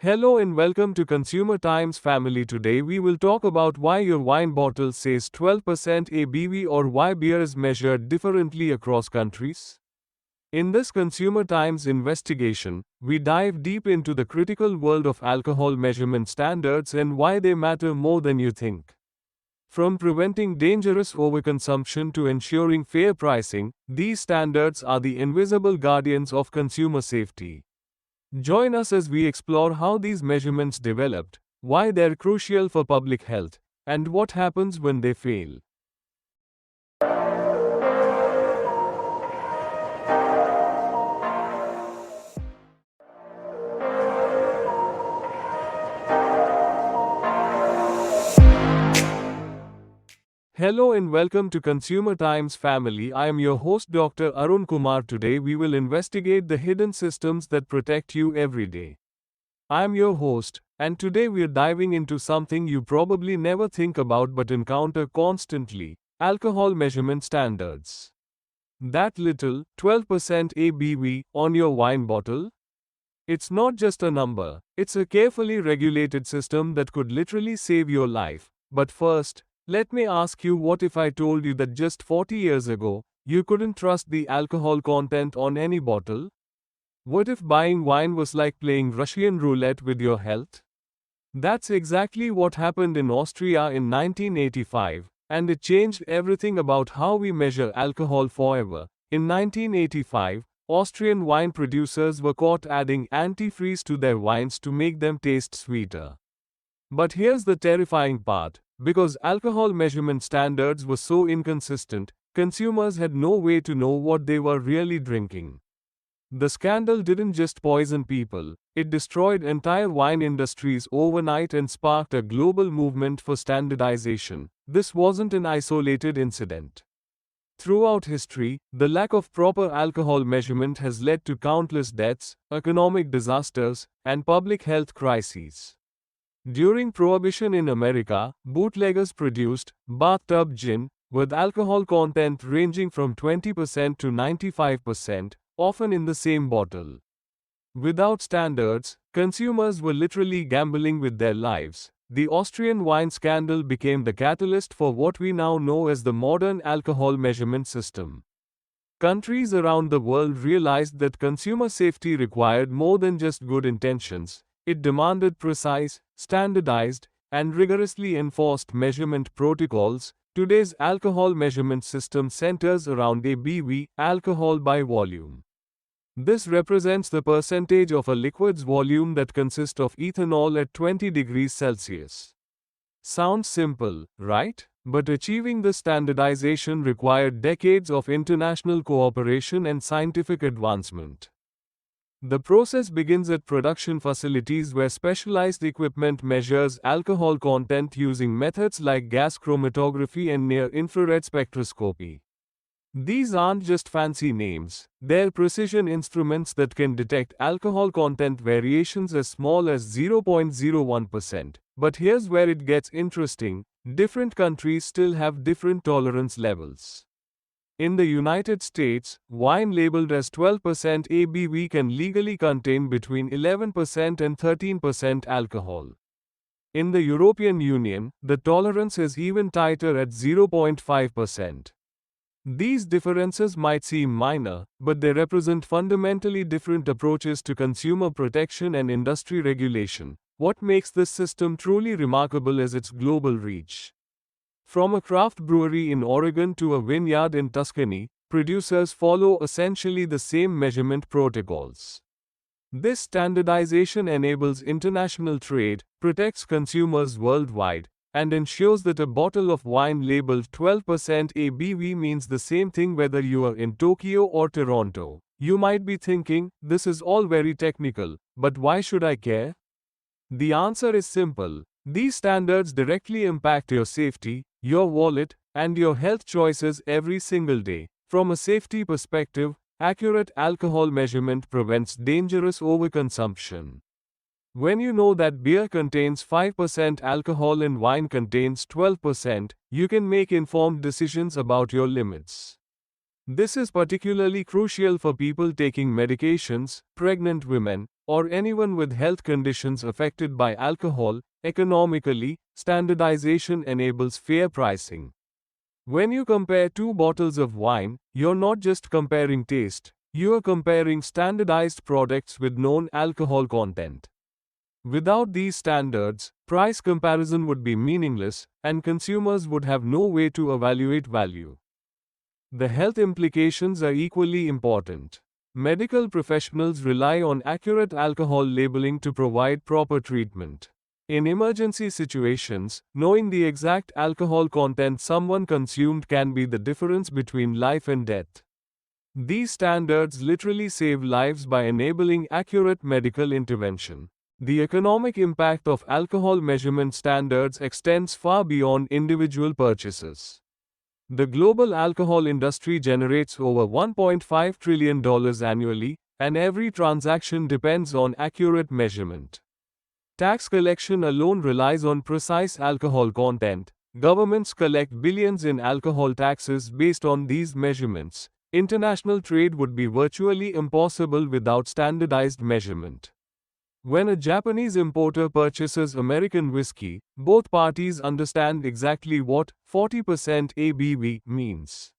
Hello and welcome to Consumer Times family. Today we will talk about why your wine bottle says 12% ABV or why beer is measured differently across countries. In this Consumer Times investigation, we dive deep into the critical world of alcohol measurement standards and why they matter more than you think. From preventing dangerous overconsumption to ensuring fair pricing, these standards are the invisible guardians of consumer safety. Join us as we explore how these measurements developed, why they're crucial for public health, and what happens when they fail. Hello and welcome to Consumer Times family. I am your host Dr. Arun Kumar. Today we will investigate the hidden systems that protect you every day. I am your host, and today we are diving into something you probably never think about but encounter constantly: alcohol measurement standards. That little 12% ABV on your wine bottle? It's not just a number, it's a carefully regulated system that could literally save your life. But first, let me ask you, what if I told you that just 40 years ago, you couldn't trust the alcohol content on any bottle? What if buying wine was like playing Russian roulette with your health? That's exactly what happened in Austria in 1985, and it changed everything about how we measure alcohol forever. In 1985, Austrian wine producers were caught adding antifreeze to their wines to make them taste sweeter. But here's the terrifying part: because alcohol measurement standards were so inconsistent, consumers had no way to know what they were really drinking. The scandal didn't just poison people, it destroyed entire wine industries overnight and sparked a global movement for standardization. This wasn't an isolated incident. Throughout history, the lack of proper alcohol measurement has led to countless deaths, economic disasters, and public health crises. During Prohibition in America, bootleggers produced bathtub gin with alcohol content ranging from 20% to 95%, often in the same bottle. Without standards, consumers were literally gambling with their lives. The Austrian wine scandal became the catalyst for what we now know as the modern alcohol measurement system. Countries around the world realized that consumer safety required more than just good intentions. It demanded precise, standardized, and rigorously enforced measurement protocols. Today's alcohol measurement system centers around ABV, alcohol by volume. This represents the percentage of a liquid's volume that consists of ethanol at 20 degrees Celsius. Sounds simple, right? But achieving this standardization required decades of international cooperation and scientific advancement. The process begins at production facilities where specialized equipment measures alcohol content using methods like gas chromatography and near-infrared spectroscopy. These aren't just fancy names, they're precision instruments that can detect alcohol content variations as small as 0.01%. But here's where it gets interesting: different countries still have different tolerance levels. In the United States, wine labeled as 12% ABV can legally contain between 11% and 13% alcohol. In the European Union, the tolerance is even tighter at 0.5%. These differences might seem minor, but they represent fundamentally different approaches to consumer protection and industry regulation. What makes this system truly remarkable is its global reach. From a craft brewery in Oregon to a vineyard in Tuscany, producers follow essentially the same measurement protocols. This standardization enables international trade, protects consumers worldwide, and ensures that a bottle of wine labeled 12% ABV means the same thing whether you are in Tokyo or Toronto. You might be thinking, this is all very technical, but why should I care? The answer is simple. These standards directly impact your safety, your wallet, and your health choices every single day. From a safety perspective, accurate alcohol measurement prevents dangerous overconsumption. When you know that beer contains 5% alcohol and wine contains 12%, you can make informed decisions about your limits. This is particularly crucial for people taking medications, pregnant women, or anyone with health conditions affected by alcohol. Economically, standardization enables fair pricing. When you compare two bottles of wine, you're not just comparing taste, you're comparing standardized products with known alcohol content. Without these standards, price comparison would be meaningless, and consumers would have no way to evaluate value. The health implications are equally important. Medical professionals rely on accurate alcohol labeling to provide proper treatment. In emergency situations, knowing the exact alcohol content someone consumed can be the difference between life and death. These standards literally save lives by enabling accurate medical intervention. The economic impact of alcohol measurement standards extends far beyond individual purchases. The global alcohol industry generates over $1.5 trillion annually, and every transaction depends on accurate measurement. Tax collection alone relies on precise alcohol content. Governments collect billions in alcohol taxes based on these measurements. International trade would be virtually impossible without standardized measurement. When a Japanese importer purchases American whiskey, both parties understand exactly what 40% ABV means.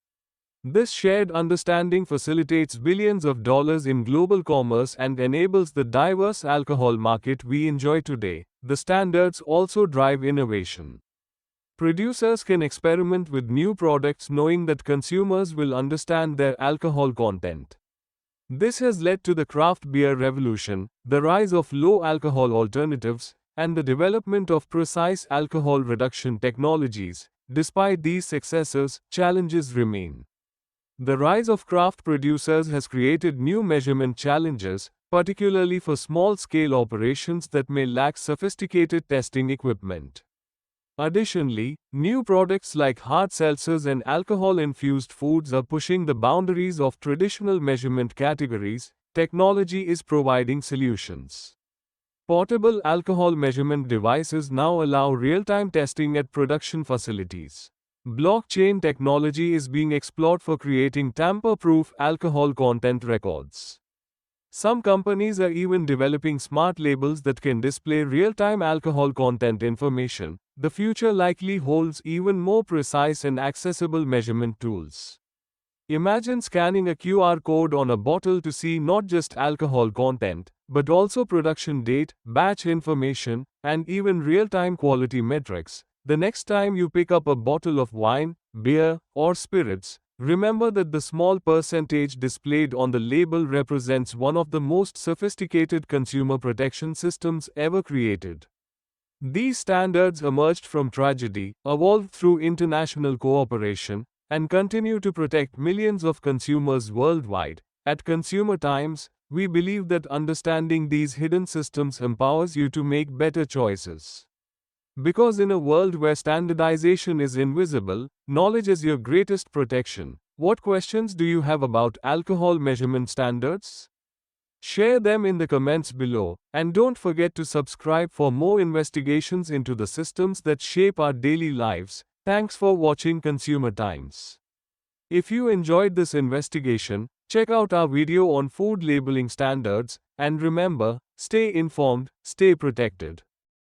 This shared understanding facilitates billions of dollars in global commerce and enables the diverse alcohol market we enjoy today. The standards also drive innovation. Producers can experiment with new products knowing that consumers will understand their alcohol content. This has led to the craft beer revolution, the rise of low-alcohol alternatives, and the development of precise alcohol reduction technologies. Despite these successes, challenges remain. The rise of craft producers has created new measurement challenges, particularly for small-scale operations that may lack sophisticated testing equipment. Additionally, new products like hard seltzers and alcohol-infused foods are pushing the boundaries of traditional measurement categories. Technology is providing solutions. Portable alcohol measurement devices now allow real-time testing at production facilities. Blockchain technology is being explored for creating tamper-proof alcohol content records. Some companies are even developing smart labels that can display real-time alcohol content information. The future likely holds even more precise and accessible measurement tools. Imagine scanning a QR code on a bottle to see not just alcohol content, but also production date, batch information, and even real-time quality metrics. The next time you pick up a bottle of wine, beer, or spirits, remember that the small percentage displayed on the label represents one of the most sophisticated consumer protection systems ever created. These standards emerged from tragedy, evolved through international cooperation, and continue to protect millions of consumers worldwide. At Consumer Times, we believe that understanding these hidden systems empowers you to make better choices. Because in a world where standardization is invisible, knowledge is your greatest protection. What questions do you have about alcohol measurement standards? Share them in the comments below, and don't forget to subscribe for more investigations into the systems that shape our daily lives. Thanks for watching Consumer Times. If you enjoyed this investigation, check out our video on food labeling standards, and remember, stay informed, stay protected.